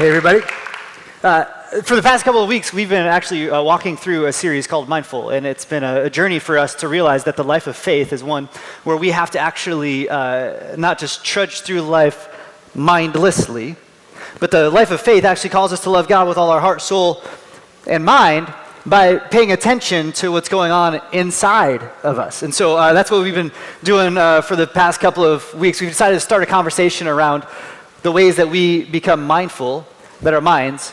Hey, everybody. For the past couple of weeks, we've been actually walking through a series called Mindful, and it's been a journey for us to realize that the life of faith is one where we have to actually not just trudge through life mindlessly, but the life of faith actually calls us to love God with all our heart, soul, and mind by paying attention to what's going on inside of us. And so that's what we've been doing for the past couple of weeks. We've decided to start a conversation around the ways that we become mindful that our minds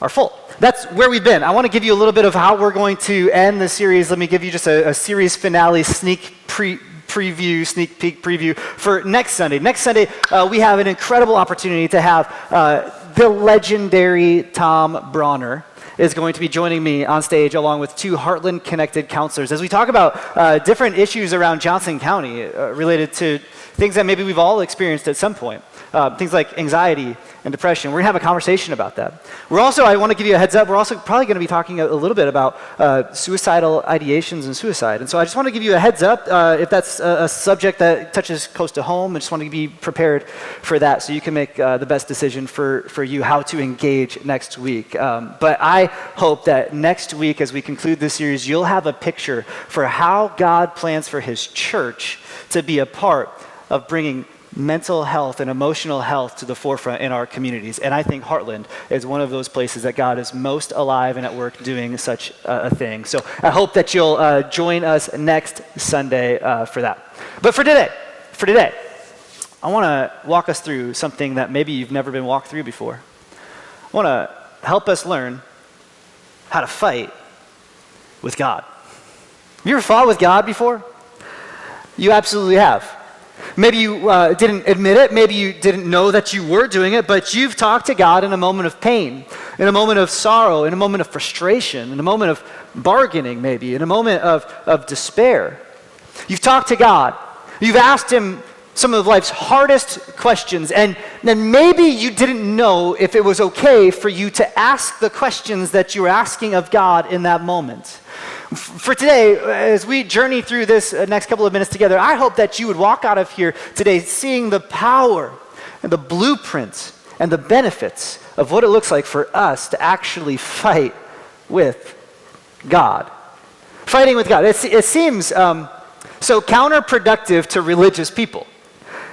are full. That's where we've been. I want to give you a little bit of how we're going to end the series. Let me give you just a series finale sneak peek preview for next Sunday. Next Sunday, we have an incredible opportunity to have the legendary Tom Bronner is going to be joining me on stage along with two Heartland connected counselors as we talk about different issues around Johnson County related to things that maybe we've all experienced at some point. Things like anxiety and depression. We're going to have a conversation about that. I want to give you a heads up, we're also probably going to be talking a little bit about suicidal ideations and suicide. And so I just want to give you a heads up if that's a subject that touches close to home. I just want to be prepared for that so you can make the best decision for you how to engage next week. But I hope that next week as we conclude this series, you'll have a picture for how God plans for his church to be a part of bringing mental health and emotional health to the forefront in our communities. And I think Heartland is one of those places that God is most alive and at work doing such a thing. So I hope that you'll join us next Sunday for that. But for today, I want to walk us through something that maybe you've never been walked through before. I want to help us learn how to fight with God. Have you ever fought with God before? You absolutely have. Maybe you didn't admit it, maybe you didn't know that you were doing it, but you've talked to God in a moment of pain, in a moment of sorrow, in a moment of frustration, in a moment of bargaining maybe, in a moment of despair. You've talked to God. You've asked him some of life's hardest questions, and then maybe you didn't know if it was okay for you to ask the questions that you were asking of God in that moment. For today, as we journey through this next couple of minutes together, I hope that you would walk out of here today seeing the power and the blueprints and the benefits of what it looks like for us to actually fight with God. Fighting with God. It seems so counterproductive to religious people.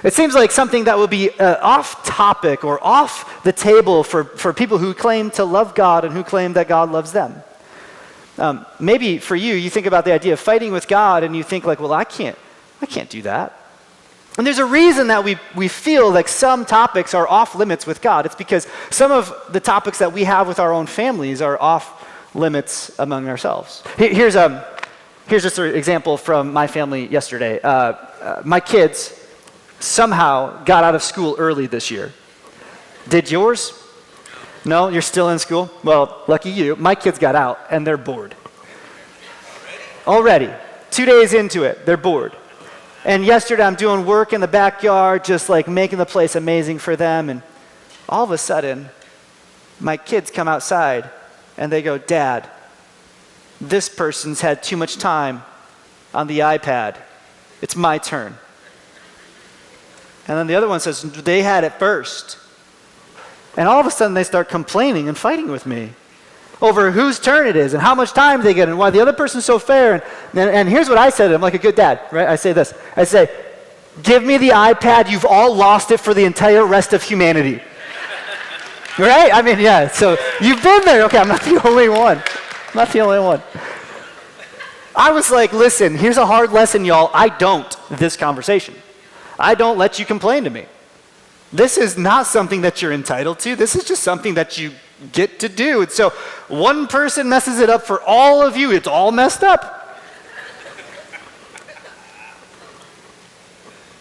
It seems like something that would be off topic or off the table for people who claim to love God and who claim that God loves them. Maybe for you think about the idea of fighting with God and you think like, well, I can't do that. And there's a reason that we feel like some topics are off limits with God. It's because some of the topics that we have with our own families are off limits among ourselves. Here's just an example from my family yesterday. My kids somehow got out of school early this year. Did yours? No, you're still in school? Well, lucky you. My kids got out, and they're bored. Already. 2 days into it, they're bored. And yesterday, I'm doing work in the backyard, just like making the place amazing for them, and all of a sudden, my kids come outside, and they go, Dad, this person's had too much time on the iPad. It's my turn. And then the other one says, they had it first. And all of a sudden they start complaining and fighting with me over whose turn it is and how much time they get and why the other person's so fair. And here's what I said to them, like a good dad, right? I say this. I say, give me the iPad. You've all lost it for the entire rest of humanity. Right? I mean, yeah. So you've been there. Okay, I'm not the only one. I was like, listen, here's a hard lesson, y'all. I don't this conversation. I don't let you complain to me. This is not something that you're entitled to. This is just something that you get to do. And so one person messes it up for all of you. It's all messed up.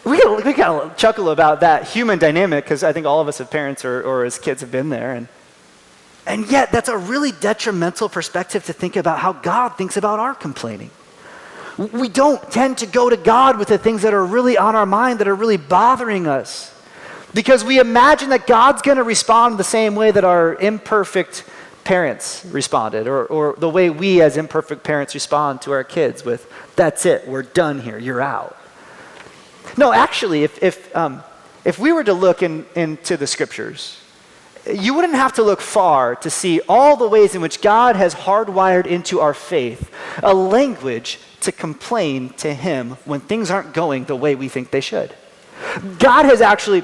We gotta chuckle about that human dynamic because I think all of us as parents or as kids have been there. And yet that's a really detrimental perspective to think about how God thinks about our complaining. We don't tend to go to God with the things that are really on our mind, that are really bothering us. Because we imagine that God's going to respond the same way that our imperfect parents responded, or the way we as imperfect parents respond to our kids with, that's it, we're done here, you're out. No, actually, if we were to look into the scriptures you wouldn't have to look far to see all the ways in which God has hardwired into our faith a language to complain to him when things aren't going the way we think they should. God has actually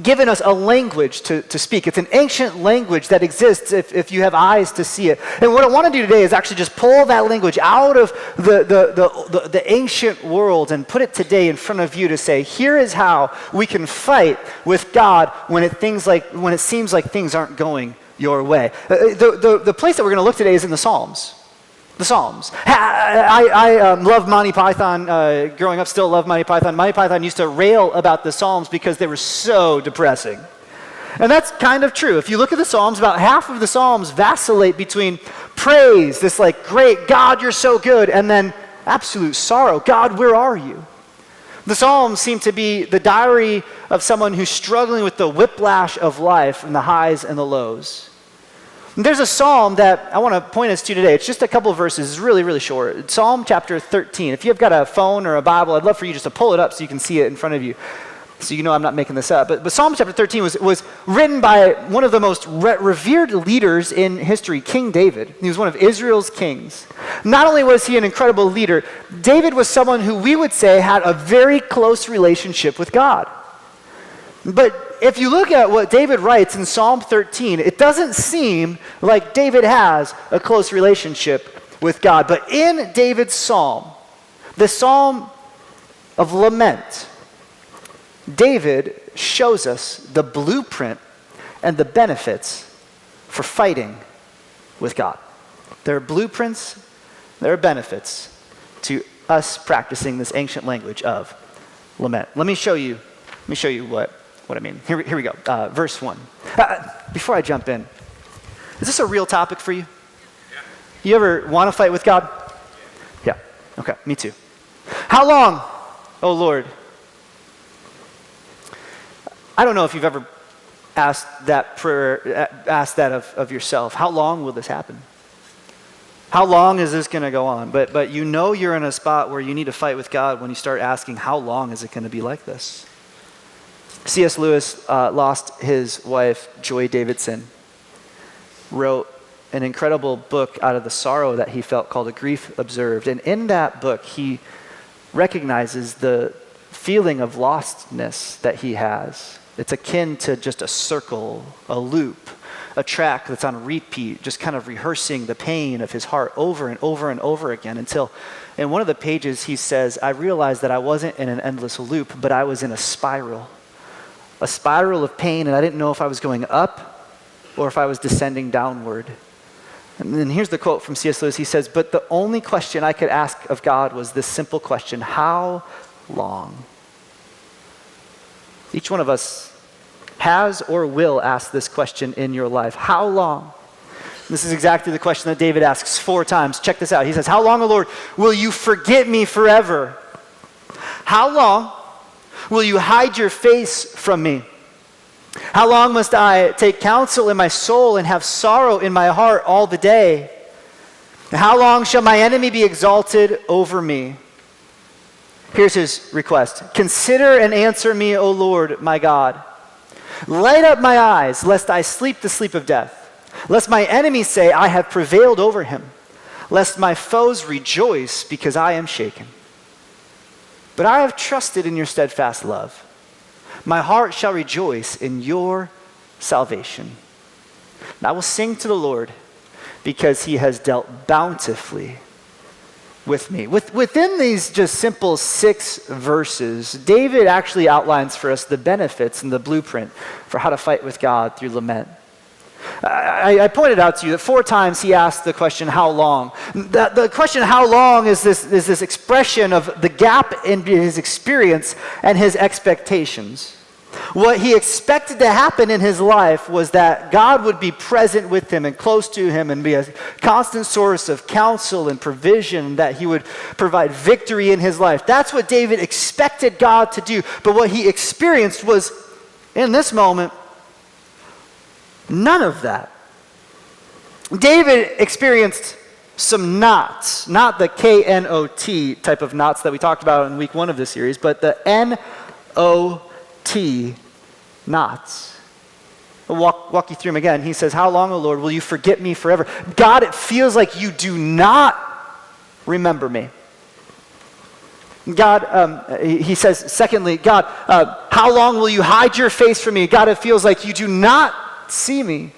given us a language to speak. It's an ancient language that exists if you have eyes to see it. And what I want to do today is actually just pull that language out of the ancient world and put it today in front of you to say, here is how we can fight with God when it seems like things aren't going your way. The place that we're going to look today is in the Psalms. The Psalms. I love Monty Python. Growing up, still love Monty Python. Monty Python used to rail about the Psalms because they were so depressing. And that's kind of true. If you look at the Psalms, about half of the Psalms vacillate between praise, this like, great, God, you're so good, and then absolute sorrow. God, where are you? The Psalms seem to be the diary of someone who's struggling with the whiplash of life and the highs and the lows. There's a psalm that I want to point us to today. It's just a couple of verses. It's really, really short. It's Psalm chapter 13. If you've got a phone or a Bible, I'd love for you just to pull it up so you can see it in front of you, so you know I'm not making this up. But Psalm chapter 13 was written by one of the most revered leaders in history, King David. He was one of Israel's kings. Not only was he an incredible leader, David was someone who we would say had a very close relationship with God. But if you look at what David writes in Psalm 13, it doesn't seem like David has a close relationship with God. But in David's psalm, the psalm of lament, David shows us the blueprint and the benefits for fighting with God. There are blueprints, there are benefits to us practicing this ancient language of lament. Let me show you what I mean. Here we go. Verse 1. Before I jump in, is this a real topic for you? Yeah. You ever want to fight with God? Yeah. Okay, me too. How long, oh Lord? I don't know if you've ever asked that prayer, asked that of yourself. How long will this happen? How long is this going to go on? But you know you're in a spot where you need to fight with God when you start asking, how long is it going to be like this? C.S. Lewis lost his wife, Joy Davidson, wrote an incredible book out of the sorrow that he felt called A Grief Observed. And in that book, he recognizes the feeling of lostness that he has. It's akin to just a circle, a loop, a track that's on repeat, just kind of rehearsing the pain of his heart over and over and over again until in one of the pages he says, I realized that I wasn't in an endless loop, but I was in a spiral of pain, and I didn't know if I was going up or if I was descending downward. And then here's the quote from C.S. Lewis. He says, but the only question I could ask of God was this simple question, how long? Each one of us has or will ask this question in your life. How long? This is exactly the question that David asks 4 times. Check this out. He says, how long, O Lord, will you forget me forever? How long will you hide your face from me? How long must I take counsel in my soul and have sorrow in my heart all the day? How long shall my enemy be exalted over me? Here's his request. Consider and answer me, O Lord, my God. Light up my eyes, lest I sleep the sleep of death. Lest my enemies say, I have prevailed over him. Lest my foes rejoice because I am shaken. But I have trusted in your steadfast love. My heart shall rejoice in your salvation. And I will sing to the Lord because he has dealt bountifully with me. Within these just simple 6 verses, David actually outlines for us the benefits and the blueprint for how to fight with God through lament. I pointed out to you that 4 times he asked the question, how long? The question, how long, is this expression of the gap in his experience and his expectations. What he expected to happen in his life was that God would be present with him and close to him and be a constant source of counsel and provision, that he would provide victory in his life. That's what David expected God to do. But what he experienced was, in this moment, none of that. David experienced some knots, not the K-N-O-T type of knots that we talked about in week 1 of this series, but the N-O-T knots. I'll walk you through them again. He says, how long, O Lord, will you forget me forever? God, it feels like you do not remember me. God, he says, secondly, God, how long will you hide your face from me? God, it feels like you do not see me.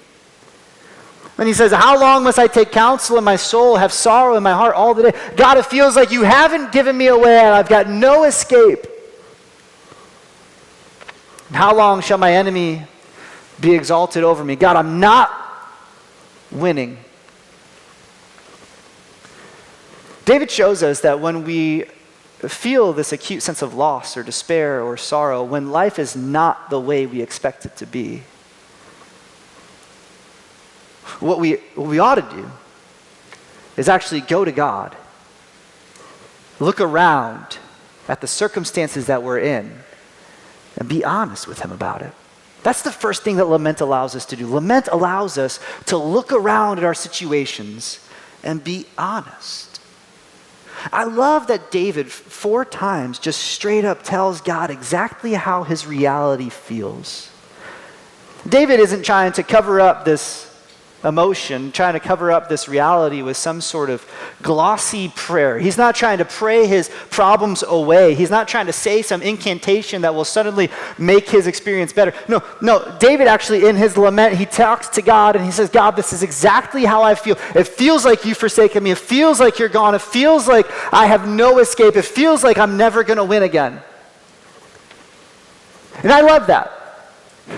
And he says, how long must I take counsel in my soul, have sorrow in my heart all the day? God, it feels like you haven't given me away and I've got no escape. And how long shall my enemy be exalted over me? God, I'm not winning. David shows us that when we feel this acute sense of loss or despair or sorrow, when life is not the way we expect it to be, what we ought to do is actually go to God, look around at the circumstances that we're in, and be honest with him about it. That's the first thing that lament allows us to do. Lament allows us to look around at our situations and be honest. I love that David 4 times just straight up tells God exactly how his reality feels. David isn't trying to cover up this emotion, trying to cover up this reality with some sort of glossy prayer. He's not trying to pray his problems away. He's not trying to say some incantation that will suddenly make his experience better. No, David actually in his lament, he talks to God and he says, God, this is exactly how I feel. It feels like you've forsaken me. It feels like you're gone. It feels like I have no escape. It feels like I'm never going to win again. And I love that.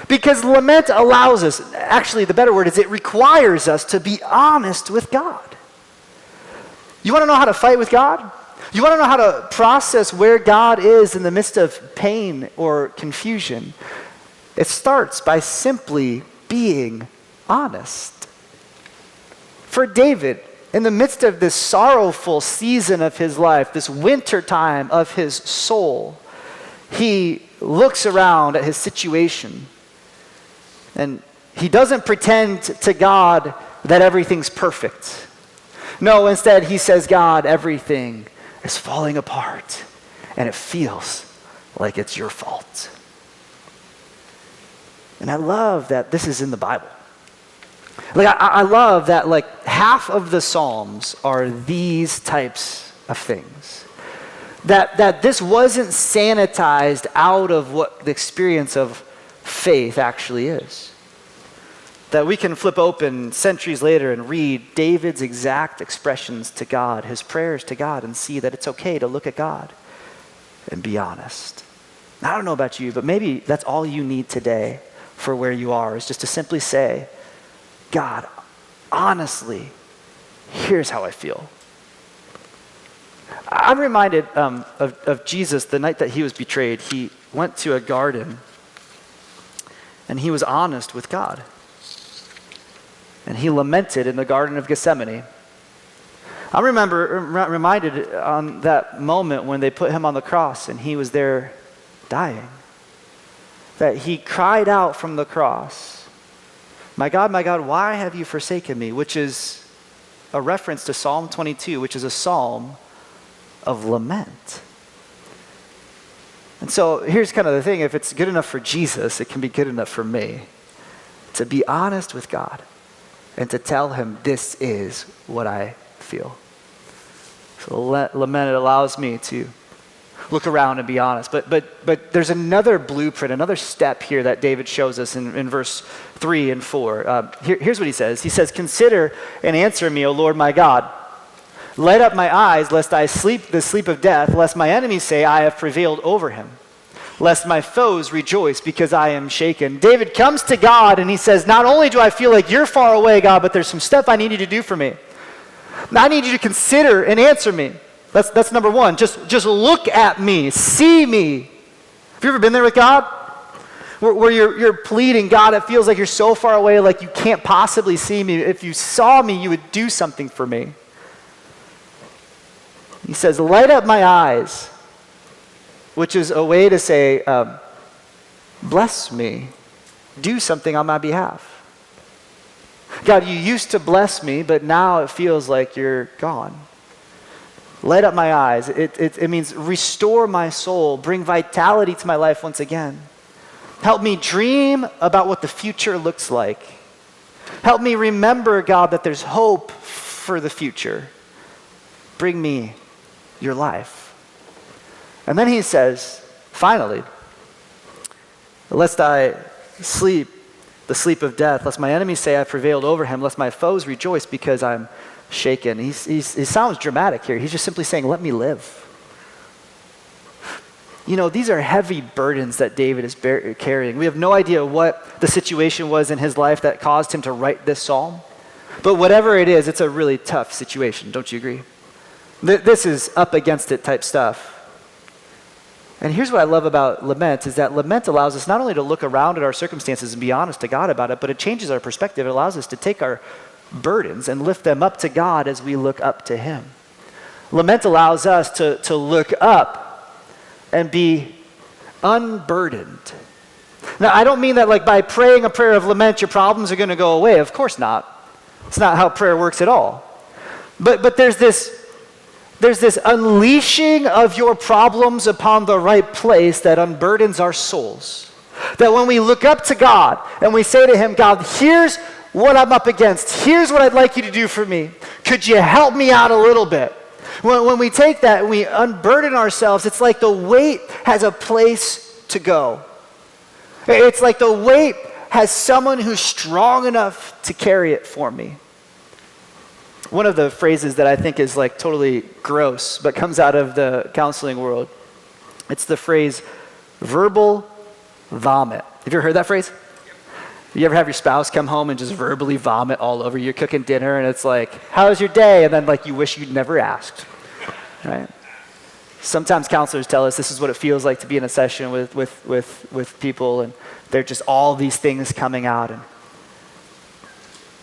Because lament allows us, actually the better word is it requires us to be honest with God. You want to know how to fight with God? You want to know how to process where God is in the midst of pain or confusion? It starts by simply being honest. For David, in the midst of this sorrowful season of his life, this winter time of his soul, he looks around at his situation. And he doesn't pretend to God that everything's perfect. No, instead he says, God, everything is falling apart and it feels like it's your fault. And I love that this is in the Bible. I love that half of the Psalms are these types of things. That this wasn't sanitized out of what the experience of faith actually is. That we can flip open centuries later and read David's exact expressions to God, his prayers to God, and see that it's okay to look at God and be honest. I don't know about you, but maybe that's all you need today for where you are, is just to simply say, God, honestly, here's how I feel. I'm reminded of Jesus the night that he was betrayed. He went to a garden and he was honest with God. And he lamented in the Garden of Gethsemane. I reminded on that moment when they put him on the cross and he was there dying, that he cried out from the cross, my God, why have you forsaken me? Which is a reference to Psalm 22, which is a psalm of lament. And so here's kind of the thing. If it's good enough for Jesus, it can be good enough for me. To be honest with God and to tell him, this is what I feel. So lament, it allows me to look around and be honest. But there's another blueprint, another step here that David shows us in verse 3 and 4. Here's what he says. He says, consider and answer me, O Lord my God. Light up my eyes, lest I sleep the sleep of death, lest my enemies say, I have prevailed over him. Lest my foes rejoice because I am shaken. David comes to God and he says, not only do I feel like you're far away, God, but there's some stuff I need you to do for me. I need you to consider and answer me. That's number one. Just look at me. See me. Have you ever been there with God? Where you're pleading, God, it feels like you're so far away, like you can't possibly see me. If you saw me, you would do something for me. He says, light up my eyes, which is a way to say, bless me. Do something on my behalf. God, you used to bless me, but now it feels like you're gone. Light up my eyes. It means restore my soul, bring vitality to my life once again. Help me dream about what the future looks like. Help me remember, God, that there's hope for the future. Bring me your life. And then he says, finally, lest I sleep the sleep of death, lest my enemies say I prevailed over him, lest my foes rejoice because I'm shaken. He sounds dramatic here. He's just simply saying, let me live. You know, these are heavy burdens that David is carrying. We have no idea what the situation was in his life that caused him to write this psalm. But whatever it is, it's a really tough situation. Don't you agree? This is up against it type stuff. And here's what I love about lament is that lament allows us not only to look around at our circumstances and be honest to God about it, but it changes our perspective. It allows us to take our burdens and lift them up to God as we look up to him. Lament allows us to look up and be unburdened. Now, I don't mean that like by praying a prayer of lament, your problems are going to go away. Of course not. It's not how prayer works at all. But there's this unleashing of your problems upon the right place that unburdens our souls. That when we look up to God and we say to him, God, here's what I'm up against. Here's what I'd like you to do for me. Could you help me out a little bit? When we take that and we unburden ourselves, it's like the weight has a place to go. It's like the weight has someone who's strong enough to carry it for me. One of the phrases that I think is like totally gross, but comes out of the counseling world, it's the phrase verbal vomit. Have you ever heard that phrase? You ever have your spouse come home and just verbally vomit all over you? You're cooking dinner and it's like, how was your day? And then like you wish you'd never asked, right? Sometimes counselors tell us this is what it feels like to be in a session with people and they're just all these things coming out. And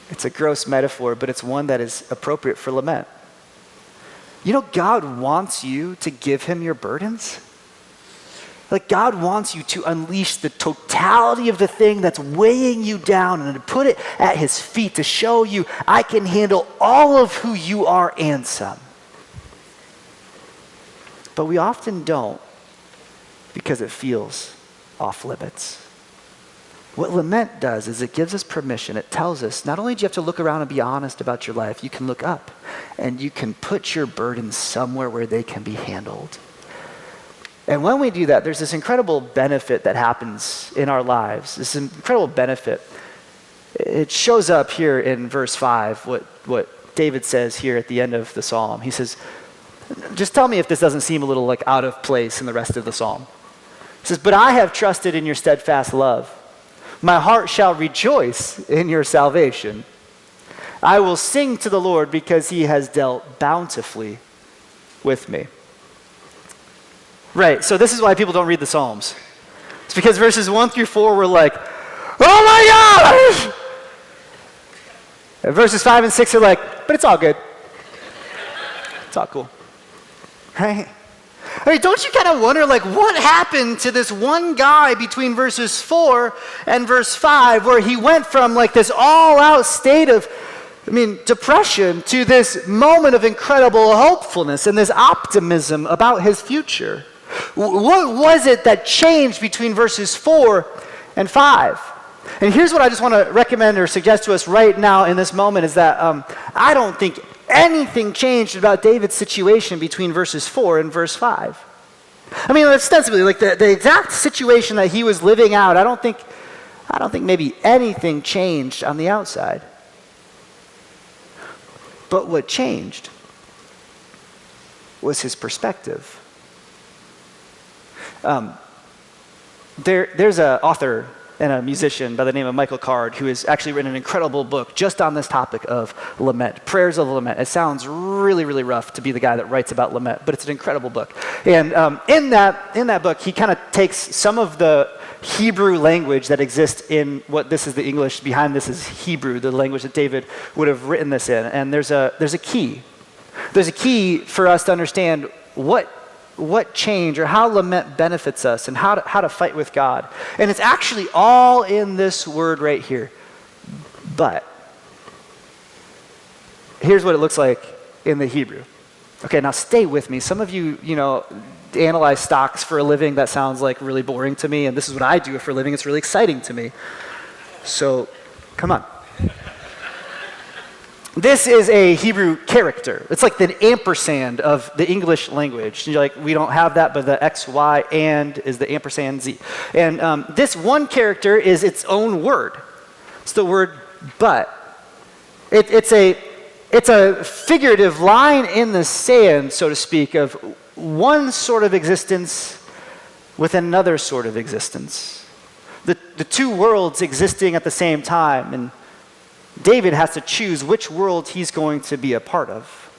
it's a gross metaphor, but it's one that is appropriate for lament. You know, God wants you to give him your burdens. Like God wants you to unleash the totality of the thing that's weighing you down and to put it at his feet to show you, I can handle all of who you are and some. But we often don't because it feels off limits. What lament does is it gives us permission. It tells us not only do you have to look around and be honest about your life, you can look up and you can put your burdens somewhere where they can be handled. And when we do that, there's this incredible benefit that happens in our lives. This incredible benefit. It shows up here in verse 5, what David says here at the end of the psalm. He says, just tell me if this doesn't seem a little like out of place in the rest of the psalm. He says, but I have trusted in your steadfast love. My heart shall rejoice in your salvation. I will sing to the Lord because he has dealt bountifully with me. Right, so this is why people don't read the Psalms. It's because verses 1 through 4 were like, oh my gosh! And verses 5 and 6 are like, but it's all good. It's all cool. Right? I mean, don't you kind of wonder, like, what happened to this one guy between verses 4 and verse 5 where he went from, like, this all-out state of, depression to this moment of incredible hopefulness and this optimism about his future? What was it that changed between verses 4 and 5? And here's what I just want to recommend or suggest to us right now in this moment is that I don't think anything changed about David's situation between verses 4 and verse 5. Ostensibly, like the exact situation that he was living out, I don't think maybe anything changed on the outside. But what changed was his perspective. There's an author and a musician by the name of Michael Card who has actually written an incredible book just on this topic of lament, prayers of lament. It sounds really, really rough to be the guy that writes about lament, but it's an incredible book. And in that book, he kind of takes some of the Hebrew language that exists in what this is the English, behind this is Hebrew, the language that David would have written this in. And there's a key. There's a key for us to understand what change or how lament benefits us and how to fight with God. And it's actually all in this word right here. But here's what it looks like in the Hebrew. Okay, now stay with me. Some of you, analyze stocks for a living. That sounds like really boring to me, and this is what I do for a living. It's really exciting to me. So, come on. This is a Hebrew character. It's like the ampersand of the English language. You're like, we don't have that, but the X, Y, and is the ampersand Z. And this one character is its own word. It's the word but. It's a figurative line in the sand, so to speak, of one sort of existence with another sort of existence. The two worlds existing at the same time, and David has to choose which world he's going to be a part of.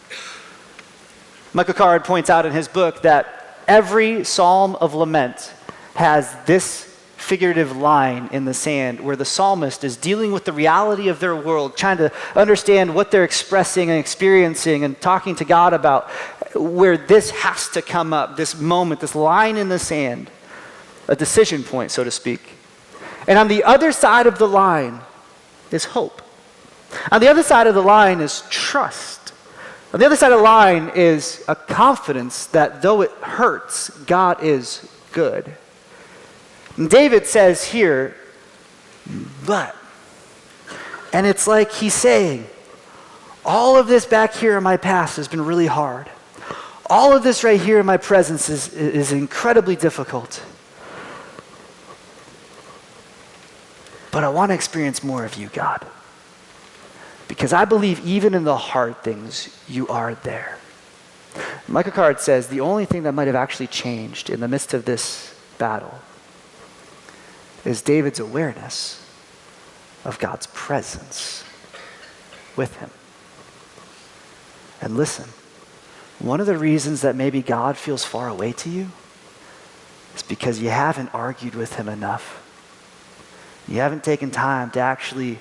Michael Card points out in his book that every psalm of lament has this figurative line in the sand where the psalmist is dealing with the reality of their world, trying to understand what they're expressing and experiencing and talking to God about, where this has to come up, this moment, this line in the sand, a decision point, so to speak. And on the other side of the line is hope. On the other side of the line is trust. On the other side of the line is a confidence that though it hurts, God is good. And David says here, but. And it's like he's saying, all of this back here in my past has been really hard. All of this right here in my presence is incredibly difficult. But I want to experience more of you, God. Because I believe even in the hard things, you are there. Michael Card says the only thing that might have actually changed in the midst of this battle is David's awareness of God's presence with him. And listen, one of the reasons that maybe God feels far away to you is because you haven't argued with him enough. You haven't taken time to actually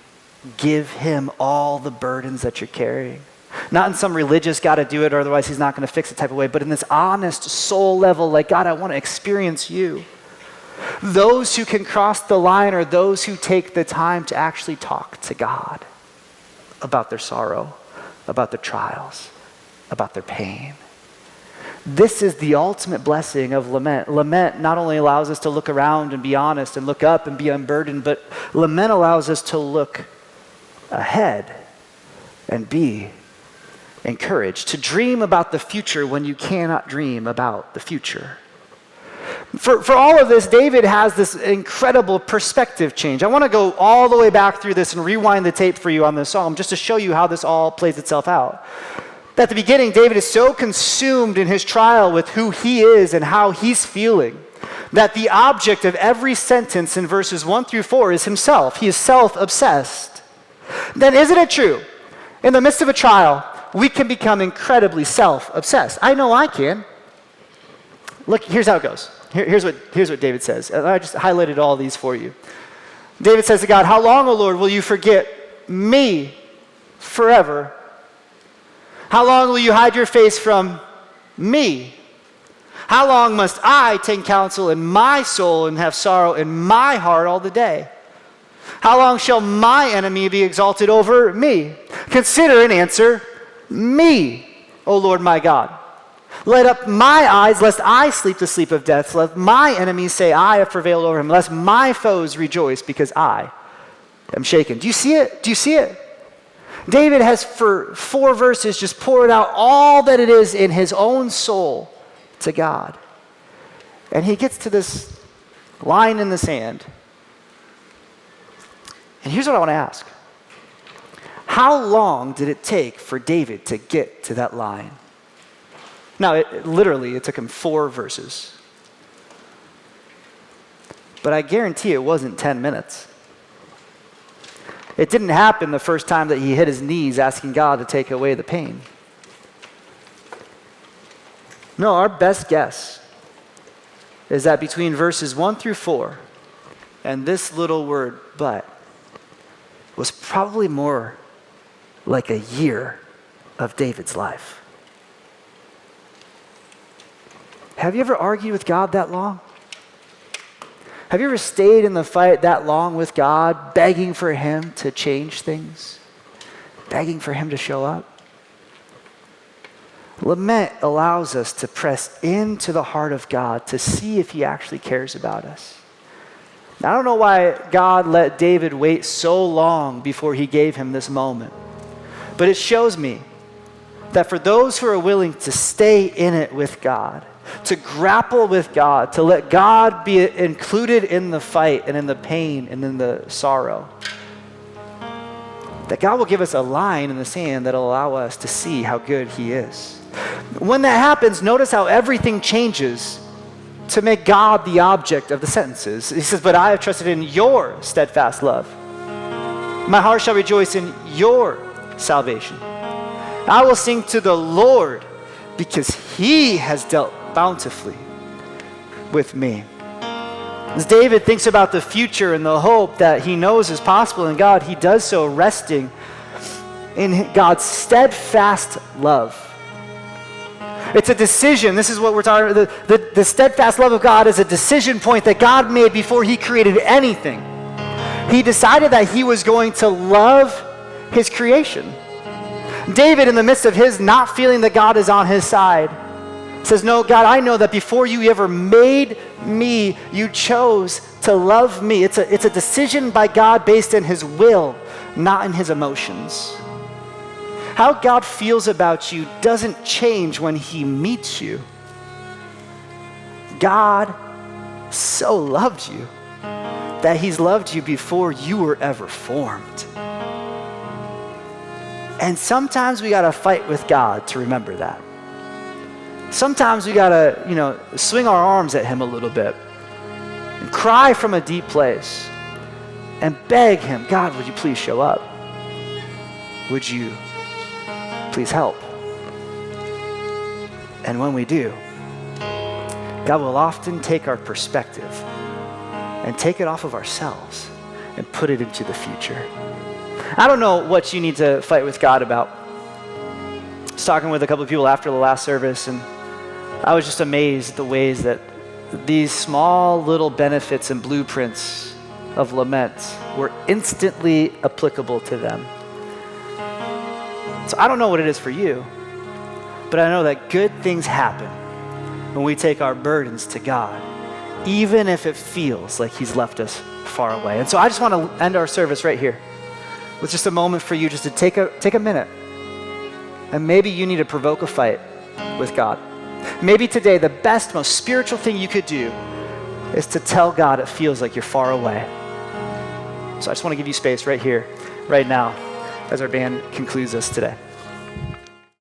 give him all the burdens that you're carrying. Not in some religious, got to do it or otherwise he's not going to fix it type of way, but in this honest soul level, like, God, I want to experience you. Those who can cross the line are those who take the time to actually talk to God about their sorrow, about their trials, about their pain. This is the ultimate blessing of lament. Lament not only allows us to look around and be honest and look up and be unburdened, but lament allows us to look ahead and be encouraged, to dream about the future when you cannot dream about the future. For all of this, David has this incredible perspective change. I want to go all the way back through this and rewind the tape for you on this psalm just to show you how this all plays itself out. At the beginning, David is so consumed in his trial with who he is and how he's feeling that the object of every sentence in verses 1 through 4 is himself. He is self-obsessed. Then isn't it true? In the midst of a trial, we can become incredibly self-obsessed. I know I can. Look, here's how it goes. Here's what David says. I just highlighted all these for you. David says to God, "How long, O Lord, will you forget me forever? How long will you hide your face from me? How long must I take counsel in my soul and have sorrow in my heart all the day? How long shall my enemy be exalted over me? Consider and answer me, O Lord my God. Light up my eyes, lest I sleep the sleep of death. Let my enemies say, I have prevailed over him. Lest my foes rejoice, because I am shaken." Do you see it? Do you see it? David has, for 4 verses, just poured out all that it is in his own soul to God. And he gets to this line in the sand. And here's what I want to ask. How long did it take for David to get to that line? Now, it took him 4 verses. But I guarantee it wasn't 10 minutes. It didn't happen the first time that he hit his knees asking God to take away the pain. No, our best guess is that between verses 1 through 4 and this little word, but, was probably more like a year of David's life. Have you ever argued with God that long? Have you ever stayed in the fight that long with God, begging for him to change things? Begging for him to show up? Lament allows us to press into the heart of God to see if he actually cares about us. I don't know why God let David wait so long before he gave him this moment, but it shows me that for those who are willing to stay in it with God, to grapple with God, to let God be included in the fight and in the pain and in the sorrow, that God will give us a line in the sand that will allow us to see how good he is. When that happens, notice how everything changes to make God the object of the sentences. He says, but I have trusted in your steadfast love. My heart shall rejoice in your salvation. I will sing to the Lord because he has dealt bountifully with me. As David thinks about the future and the hope that he knows is possible in God, he does so resting in God's steadfast love. It's a decision. This is what we're talking about. The steadfast love of God is a decision point that God made before he created anything. He decided that he was going to love his creation. David, in the midst of his not feeling that God is on his side, says, no, God, I know that before you ever made me, you chose to love me. It's a decision by God based in his will, not in his emotions. How God feels about you doesn't change when he meets you. God so loved you that he's loved you before you were ever formed. And sometimes we gotta fight with God to remember that. Sometimes we gotta, swing our arms at him a little bit and cry from a deep place and beg him, God, would you please show up? Would you please help? And when we do, God will often take our perspective and take it off of ourselves and put it into the future. I don't know what you need to fight with God about. I was talking with a couple of people after the last service, and I was just amazed at the ways that these small little benefits and blueprints of lament were instantly applicable to them. So I don't know what it is for you, but I know that good things happen when we take our burdens to God, even if it feels like he's left us far away. And so I just want to end our service right here with just a moment for you just to take a minute. And maybe you need to provoke a fight with God. Maybe today the best, most spiritual thing you could do is to tell God it feels like you're far away. So I just want to give you space right here, right now, as our band concludes us today.